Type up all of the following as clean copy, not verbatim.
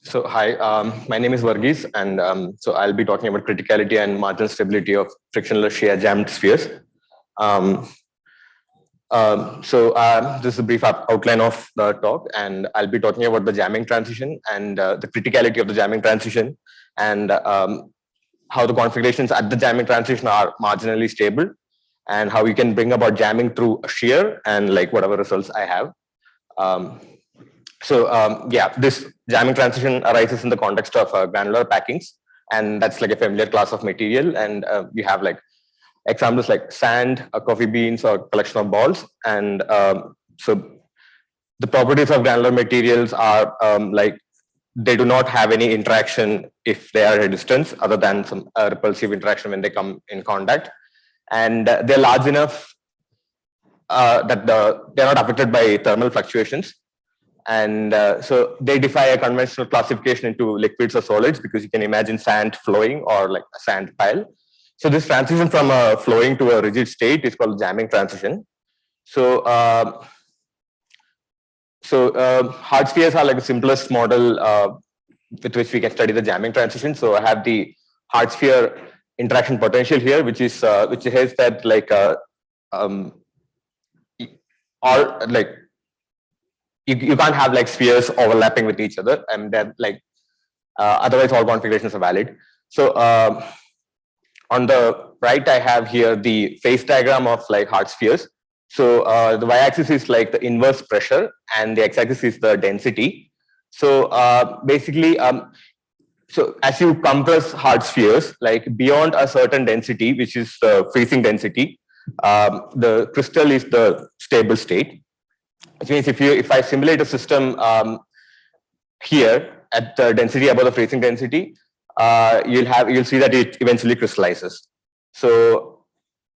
So hi, my name is Varghese, and so I'll be talking about criticality and marginal stability of frictionless shear jammed spheres. Um, this is a brief outline of the talk, and I'll be talking about the jamming transition and the criticality of the jamming transition, and how the configurations at the jamming transition are marginally stable, and how you can bring about jamming through a shear and like whatever results I have. This jamming transition arises in the context of granular packings, and that's like a familiar class of material. And you have like examples like sand, coffee beans, or collection of balls. And so the properties of granular materials are like they do not have any interaction if they are at a distance, other than some repulsive interaction when they come in contact. And they're large enough that they're not affected by thermal fluctuations. And so they defy a conventional classification into liquids or solids, because you can imagine sand flowing or like a sand pile. So this transition from a flowing to a rigid state is called jamming transition. So hard spheres are like the simplest model with which we can study the jamming transition. So I have the hard sphere interaction potential here, which is that like all like you can't have like spheres overlapping with each other, and then like otherwise all configurations are valid. So on the right, I have here the phase diagram of like hard spheres. So the y-axis is like the inverse pressure, and the x-axis is the density. So basically, so as you compress hard spheres, like beyond a certain density, which is the freezing density, the crystal is the stable state. Which means if I simulate a system here at the density above the freezing density, you'll see that it eventually crystallizes. So,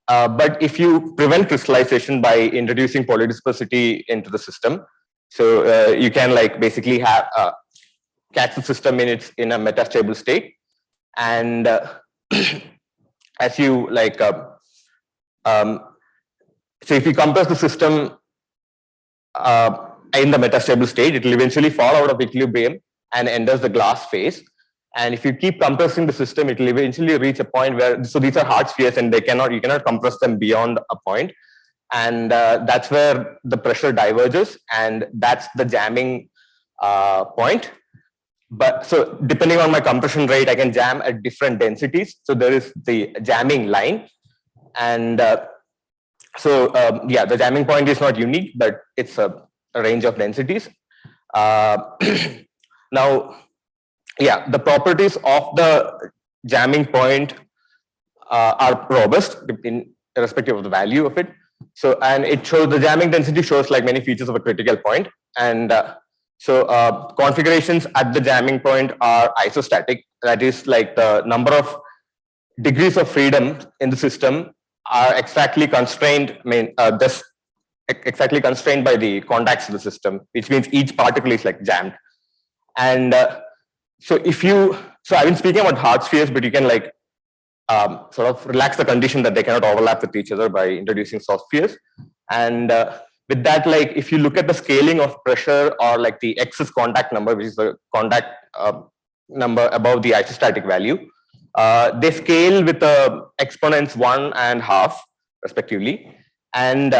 but if you prevent crystallization by introducing polydispersity into the system, so you can like basically have catch the system in a metastable state, and as you like, so if you compress the system in the metastable state, it will eventually fall out of equilibrium and enters the glass phase. And if you keep compressing the system, it will eventually reach a point where, so these are hard spheres, and you cannot compress them beyond a point. And that's where the pressure diverges, and that's the jamming point. But so depending on my compression rate, I can jam at different densities. So there is the jamming line, and the jamming point is not unique, but it's a range of densities. Now, the properties of the jamming point are robust irrespective of the value of it. So, and it shows the jamming density shows like many features of a critical point. And configurations at the jamming point are isostatic. That is like the number of degrees of freedom in the system are exactly constrained. Exactly constrained by the contacts of the system, which means each particle is like jammed. And so I've been speaking about hard spheres, but you can like sort of relax the condition that they cannot overlap with each other by introducing soft spheres. And with that, like if you look at the scaling of pressure, or like the excess contact number, which is the contact number above the isostatic value, they scale with exponents 1 and half respectively. And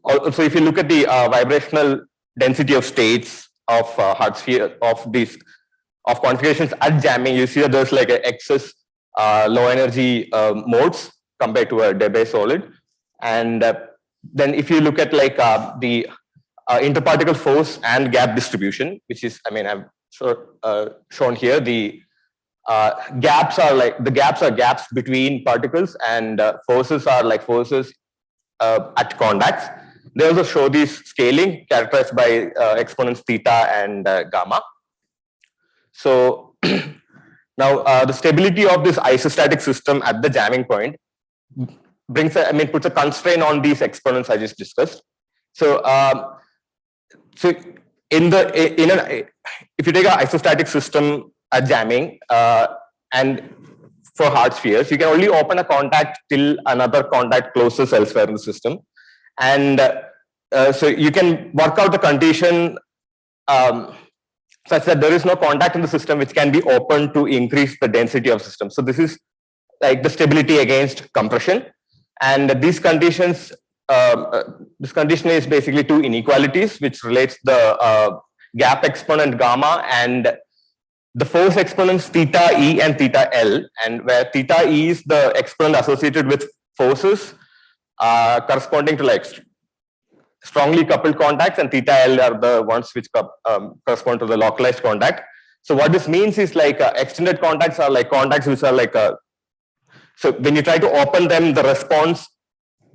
also, if you look at the vibrational density of states of hard sphere of configurations at jamming, you see that there's like an excess low energy modes compared to a Debye solid. And then if you look at like the interparticle force and gap distribution, which is, I've shown here, the gaps are gaps between particles, and forces are like forces at contacts. They also show these scaling characterized by exponents theta and gamma. So now the stability of this isostatic system at the jamming point puts a constraint on these exponents I just discussed. So if you take an isostatic system at jamming, and for hard spheres, you can only open a contact till another contact closes elsewhere in the system. And so you can work out the condition such that there is no contact in the system which can be opened to increase the density of system. So this is like the stability against compression. And these conditions, this condition is basically two inequalities which relates the gap exponent gamma and the force exponents theta E and theta L, and where theta E is the exponent associated with forces corresponding to like strongly coupled contacts, and theta L are the ones which correspond to the localized contact. So what this means is like extended contacts are like contacts which are like so when you try to open them, the response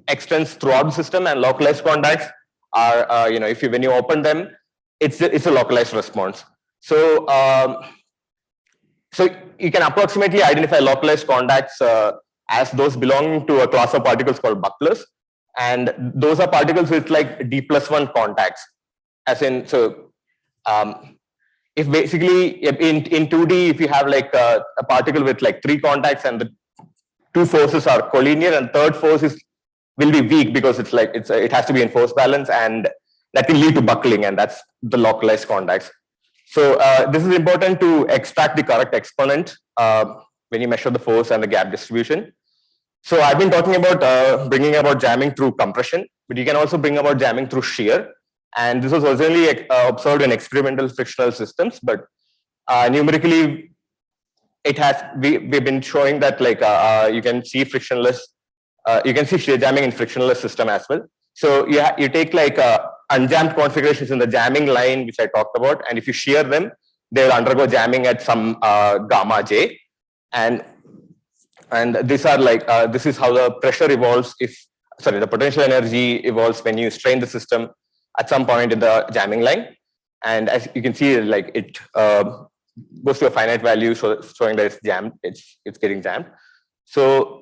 extends throughout the system, and localized contacts are if when you open them, it's a localized response. So so you can approximately identify localized contacts as those belonging to a class of particles called bucklers, and those are particles with like d+1 contacts. As in, so if basically in 2D, if you have like a particle with like 3 contacts and the 2 forces are collinear, and third force will be weak because it's like it has to be in force balance, and that can lead to buckling, and that's the localized contacts. So this is important to extract the correct exponent when you measure the force and the gap distribution. So I've been talking about bringing about jamming through compression, but you can also bring about jamming through shear. And this was originally observed in experimental frictional systems, but numerically, it has we've been showing that like you can see frictionless, you can see shear jamming in frictionless system as well. So you take like unjammed configurations in the jamming line, which I talked about, and if you shear them, they will undergo jamming at some gamma j, and these are like this is how the pressure evolves the potential energy evolves when you strain the system at some point in the jamming line, and as you can see, like it goes to a finite value, so showing that it's jammed, it's getting jammed. So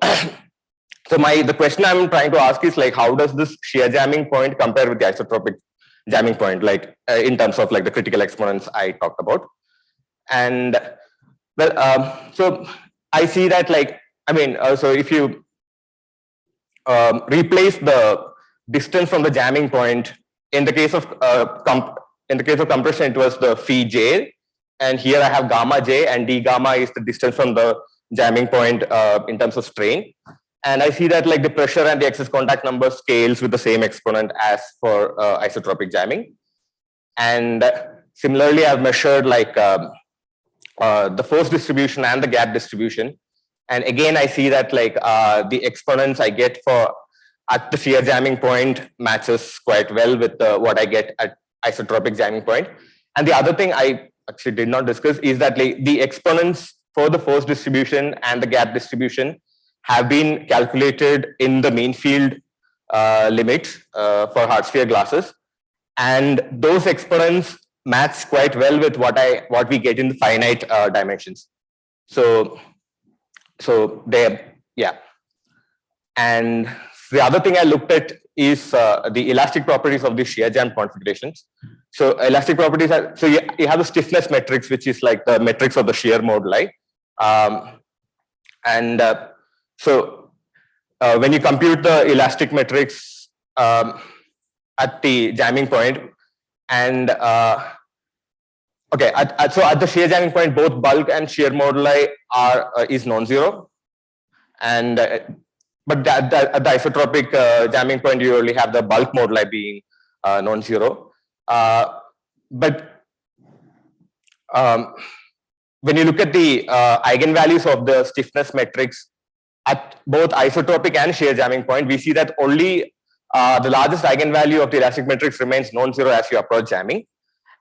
so the question I'm trying to ask is like, how does this shear jamming point compare with the isotropic jamming point, like in terms of like the critical exponents I talked about? And well, so I see that like, I mean, so if you replace the distance from the jamming point, in the case of compression, it was the phi j, and here I have gamma j, and d gamma is the distance from the jamming point in terms of strain. And I see that like the pressure and the excess contact number scales with the same exponent as for isotropic jamming. And similarly, I've measured like the force distribution and the gap distribution. And again, I see that like the exponents I get for at the shear jamming point matches quite well with what I get at isotropic jamming point. And the other thing I actually did not discuss is that like the exponents for the force distribution and the gap distribution have been calculated in the mean field limits for hard sphere glasses, and those exponents match quite well with what we get in the finite dimensions. So they, yeah. And the other thing I looked at is the elastic properties of the shear jam configurations. So elastic properties are, so you have the stiffness matrix, which is like the matrix of the shear moduli. So when you compute the elastic matrix at the jamming point, and okay, so at the shear jamming point, both bulk and shear moduli is non-zero, and but at the isotropic jamming point, you only have the bulk moduli being non-zero. But when you look at the eigenvalues of the stiffness matrix at both isotropic and shear jamming point, we see that only the largest eigenvalue of the elastic matrix remains non-zero as you approach jamming,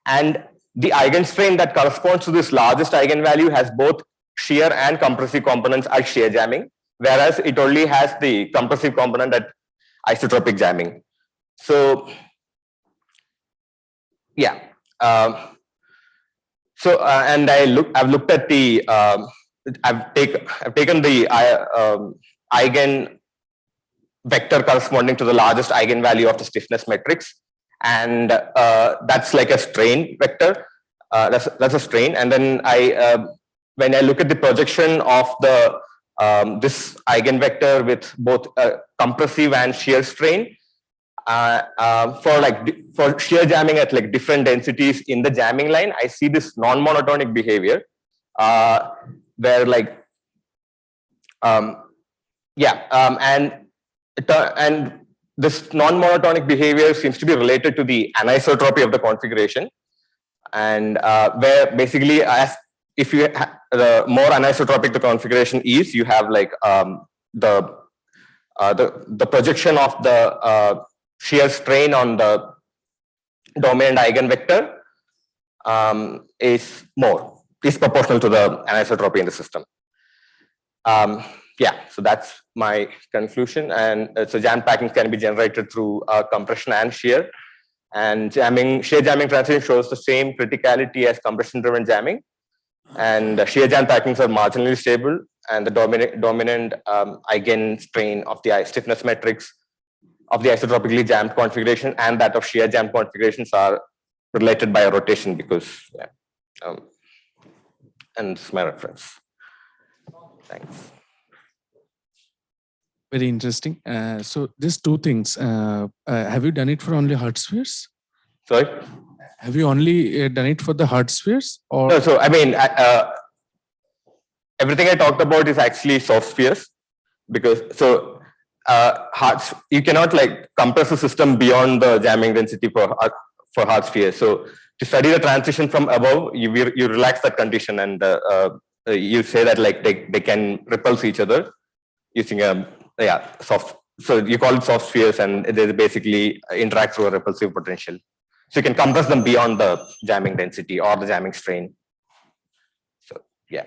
and the eigenstrain that corresponds to this largest eigenvalue has both shear and compressive components at shear jamming, whereas it only has the compressive component at isotropic jamming. So yeah, and I've looked at the I've taken the eigen vector corresponding to the largest eigenvalue of the stiffness matrix, and that's like a strain vector. That's a strain, and then when I look at the projection of the this eigenvector with both compressive and shear strain, For shear jamming at like different densities in the jamming line, I see this non-monotonic behavior where like and this non-monotonic behavior seems to be related to the anisotropy of the configuration, and where basically if you the more anisotropic the configuration is, you have like the projection of the shear strain on the dominant eigenvector is proportional to the anisotropy in the system. Yeah, so that's my conclusion. And so jam packing can be generated through compression and shear. And shear jamming transition shows the same criticality as compression-driven jamming. And shear jam packings are marginally stable, and the dominant eigen strain of the stiffness metrics of the isotropically jammed configuration and that of shear jam configurations are related by a rotation, because and it's my reference. Thanks. Very interesting. So these two things, have you done it for only hard spheres? Sorry? Have you only done it for the hard spheres? Or no, so I mean, everything I talked about is actually soft spheres, because so you cannot like compress a system beyond the jamming density for hard spheres. So to study the transition from above, you relax that condition, and you say that like they can repulse each other using soft. So you call it soft spheres, and they basically interact through a repulsive potential. So you can compress them beyond the jamming density or the jamming strain. So yeah.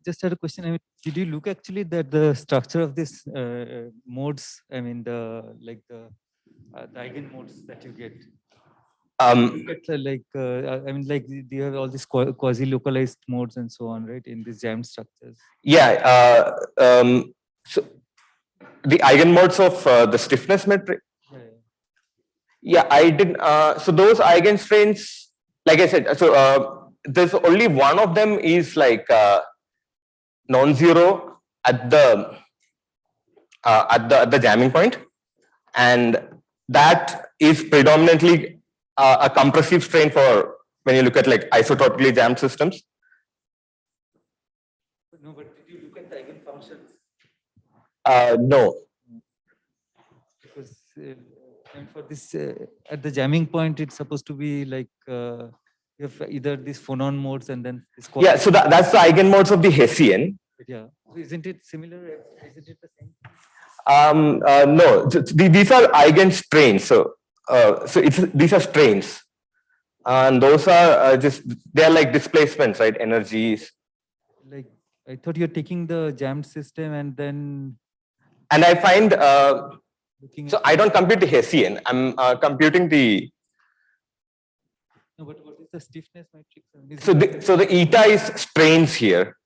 Just had a question. I mean, did you look actually that the structure of this modes? I mean, the eigen modes that you get. I mean, like you have all these quasi-localized modes and so on, right? In these jammed structures. Yeah. So the eigenmodes of the stiffness metric. Yeah, I did. So those eigenstrains, like I said, so there's only one of them is like non-zero at the jamming point, and that is predominantly a compressive strain for when you look at like isotropically jammed systems. No, but did you look at the eigenfunctions? No. Because and for this at the jamming point, it's supposed to be like you have either these phonon modes and then this. Yeah, so that's the eigenmodes of the Hessian. Yeah, isn't it similar? Isn't it the same? No, these are eigenstrains. So these are strains, and those are they are like displacements, right? Energies. Like I thought you're taking the jammed system and then. And I find so I don't compute the Hessian. I'm computing the. No, but what is the stiffness matrix? So the eta is strains here.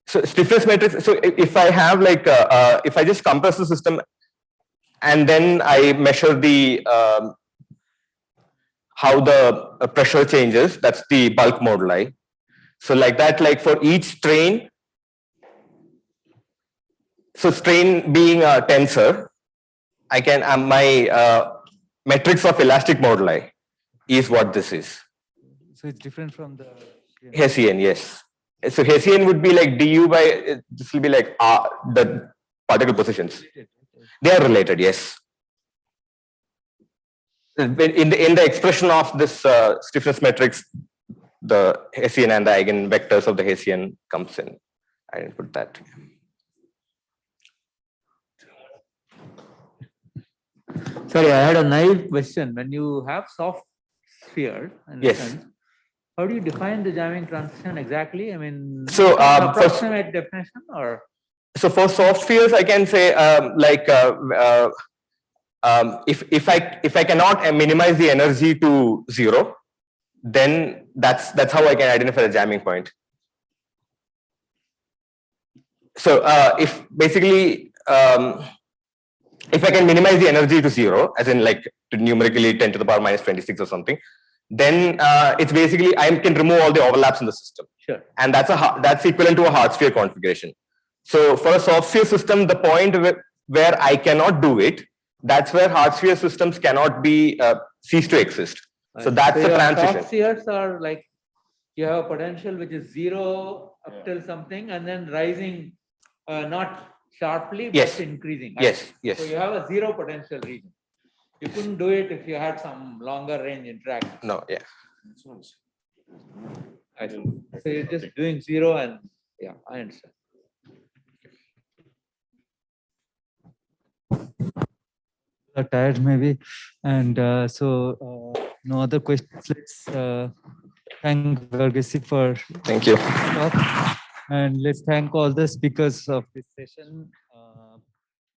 So stiffness matrix. So if I have like if I just compress the system, and then I measure the how the pressure changes, that's the bulk moduli. So like that, like for each strain. So strain being a tensor, I can my matrix of elastic moduli is what this is. So it's different from the Hessian, yes. So Hessian would be like du by, this will be like the particle positions. They are related, yes. In the expression of this stiffness matrix, the Hessian and the eigenvectors of the Hessian comes in. I didn't put that. Sorry, I had a naive question. When you have soft sphere, yes. How do you define the jamming transition exactly? I mean, so approximate definition, or so for soft spheres, I can say if I cannot minimize the energy to 0, then that's how I can identify the jamming point. So if basically if I can minimize the energy to 0, as in like to numerically 10 to the power minus 26 or something, then it's basically I can remove all the overlaps in the system. Sure. And that's equivalent to a hard sphere configuration. So for a soft sphere system, the point where I cannot do it, that's where hard sphere systems cannot be cease to exist. So that's the transition. Soft spheres are like you have a potential which is 0 up till something and then rising, not sharply, but increasing. Yes, yes. So you have a 0 potential region. You couldn't do it if you had some longer range interaction. No, yeah. I see. So you're just doing 0 and yeah, I understand. Are tired maybe, and so no other questions. Let's thank Varghese for Thank you. talk, and let's thank all the speakers of this session.